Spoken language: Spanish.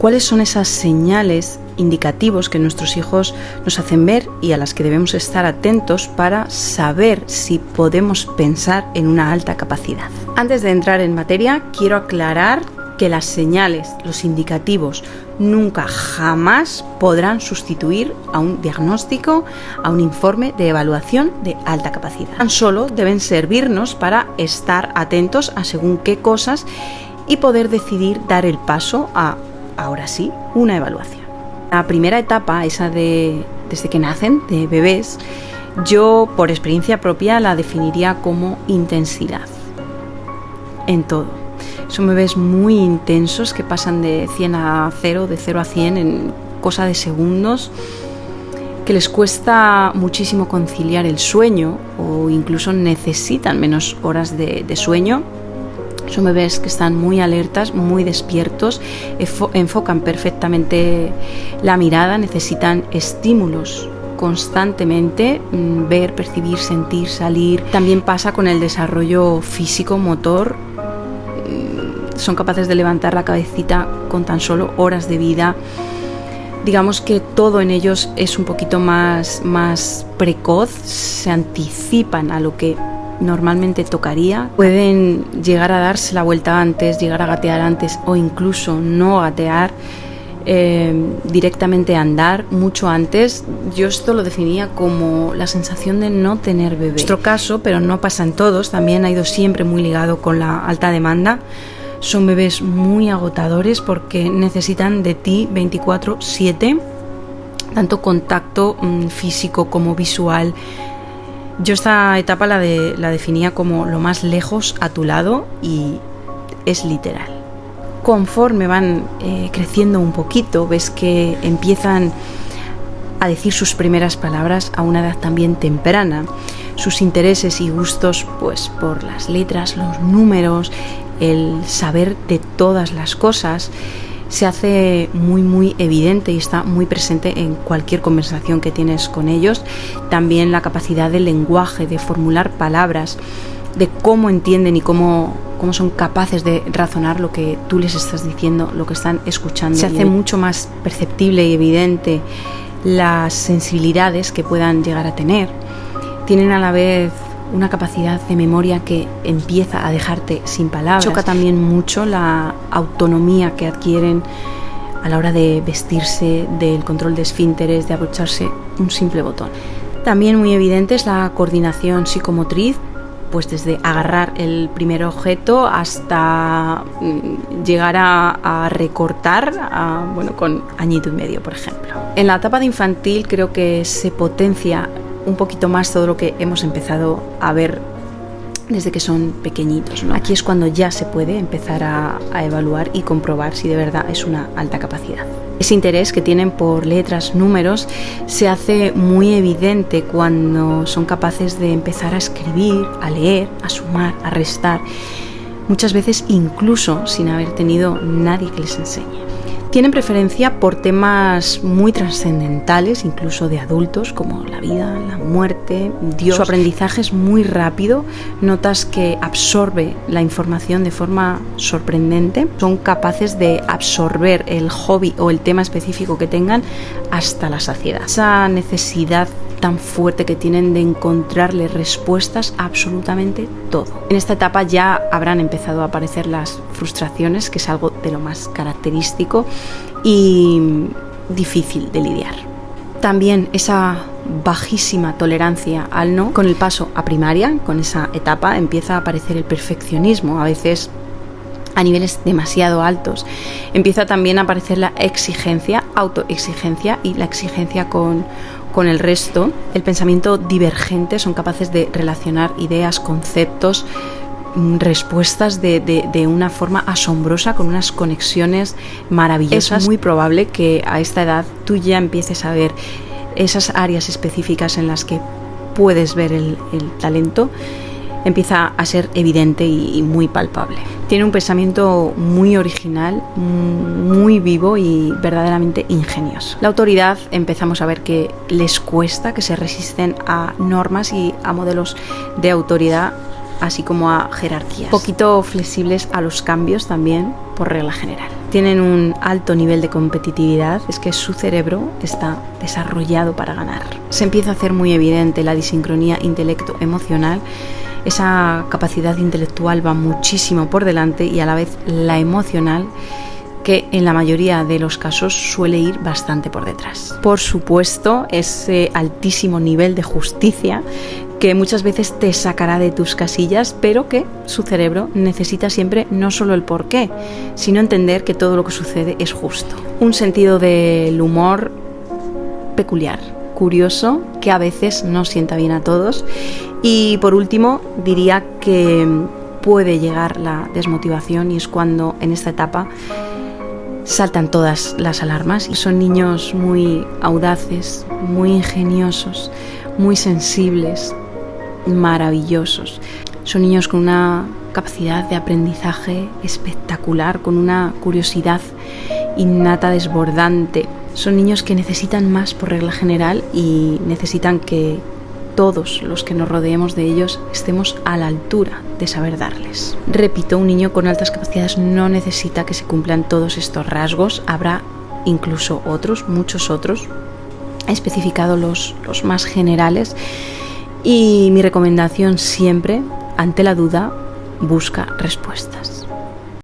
¿Cuáles son esas señales indicativos que nuestros hijos nos hacen ver y a las que debemos estar atentos para saber si podemos pensar en una alta capacidad? Antes de entrar en materia, quiero aclarar que las señales, los indicativos, nunca jamás podrán sustituir a un diagnóstico, a un informe de evaluación de alta capacidad. Tan solo deben servirnos para estar atentos a según qué cosas y poder decidir dar el paso a, ahora sí, una evaluación. La primera etapa, esa desde que nacen, de bebés, yo por experiencia propia la definiría como intensidad en todo. Son bebés muy intensos que pasan de 100 a 0, de 0 a 100 en cosa de segundos, que les cuesta muchísimo conciliar el sueño o incluso necesitan menos horas de sueño. Son bebés que están muy alertas, muy despiertos, enfocan perfectamente la mirada, necesitan estímulos constantemente, ver, percibir, sentir, salir. También pasa con el desarrollo físico, motor. Son capaces de levantar la cabecita con tan solo horas de vida. Digamos que todo en ellos es un poquito más precoz, se anticipan a lo que normalmente tocaría. Pueden llegar a darse la vuelta antes, llegar a gatear antes o incluso no gatear, directamente andar mucho antes. Yo esto lo definía como la sensación de no tener bebé. En nuestro caso, pero no pasa en todos, también ha ido siempre muy ligado con la alta demanda. Son bebés muy agotadores porque necesitan de ti 24/7, tanto contacto físico como visual. Yo esta etapa la definía como lo más lejos a tu lado y es literal. Conforme van creciendo un poquito, ves que empiezan a decir sus primeras palabras a una edad también temprana. Sus intereses y gustos, pues por las letras, los números, el saber de todas las cosas, se hace muy evidente y está muy presente en cualquier conversación que tienes con ellos. También la capacidad del lenguaje, de formular palabras, de cómo entienden y cómo son capaces de razonar lo que tú les estás diciendo, lo que están escuchando. Se hace mucho más perceptible y evidente las sensibilidades que puedan llegar a tener. Tienen a la vez una capacidad de memoria que empieza a dejarte sin palabras. Choca también mucho la autonomía que adquieren a la hora de vestirse, del control de esfínteres, de abrocharse un simple botón. También muy evidente es la coordinación psicomotriz, pues desde agarrar el primer objeto hasta llegar a recortar, con añito y medio, por ejemplo. En la etapa de infantil creo que se potencia un poquito más todo lo que hemos empezado a ver desde que son pequeñitos, ¿no? Aquí es cuando ya se puede empezar a evaluar y comprobar si de verdad es una alta capacidad. Ese interés que tienen por letras, números, se hace muy evidente cuando son capaces de empezar a escribir, a leer, a sumar, a restar, muchas veces incluso sin haber tenido nadie que les enseñe. Tienen preferencia por temas muy trascendentales, incluso de adultos, como la vida, la muerte, Dios. Su aprendizaje es muy rápido, notas que absorbe la información de forma sorprendente. Son capaces de absorber el hobby o el tema específico que tengan hasta la saciedad. Esa necesidad tan fuerte que tienen de encontrarle respuestas a absolutamente todo. En esta etapa ya habrán empezado a aparecer las frustraciones, que es algo de lo más característico y difícil de lidiar. También esa bajísima tolerancia al no. Con el paso a primaria, con esa etapa, empieza a aparecer el perfeccionismo, a veces a niveles demasiado altos. Empieza también a aparecer la exigencia, autoexigencia y la exigencia con el resto. El pensamiento divergente, son capaces de relacionar ideas, conceptos, respuestas de una forma asombrosa, con unas conexiones maravillosas. Es muy probable que a esta edad tú ya empieces a ver esas áreas específicas en las que puedes ver el talento. Empieza a ser evidente y muy palpable. Tiene un pensamiento muy original, muy vivo y verdaderamente ingenioso. La autoridad, empezamos a ver que les cuesta, que se resisten a normas y a modelos de autoridad, así como a jerarquías. Un poquito flexibles a los cambios también, por regla general. tienen un alto nivel de competitividad, es que su cerebro está desarrollado para ganar. Se empieza a hacer muy evidente la disincronía intelecto-emocional. Esa capacidad intelectual va muchísimo por delante y a la vez la emocional, que en la mayoría de los casos suele ir bastante por detrás. Por supuesto, ese altísimo nivel de justicia que muchas veces te sacará de tus casillas, pero que su cerebro necesita siempre no solo el porqué, sino entender que todo lo que sucede es justo. Un sentido del humor peculiar, curioso, que a veces no sienta bien a todos. Y por último, diría que puede llegar la desmotivación, y es cuando en esta etapa saltan todas las alarmas. Y son niños muy audaces, muy ingeniosos, muy sensibles, maravillosos. Son niños con una capacidad de aprendizaje espectacular, con una curiosidad innata desbordante. Son niños que necesitan más por regla general y necesitan que todos los que nos rodeemos de ellos estemos a la altura de saber darles. Repito, un niño con altas capacidades no necesita que se cumplan todos estos rasgos. Habrá incluso otros, muchos otros. He especificado los más generales. Y mi recomendación siempre, ante la duda, busca respuestas.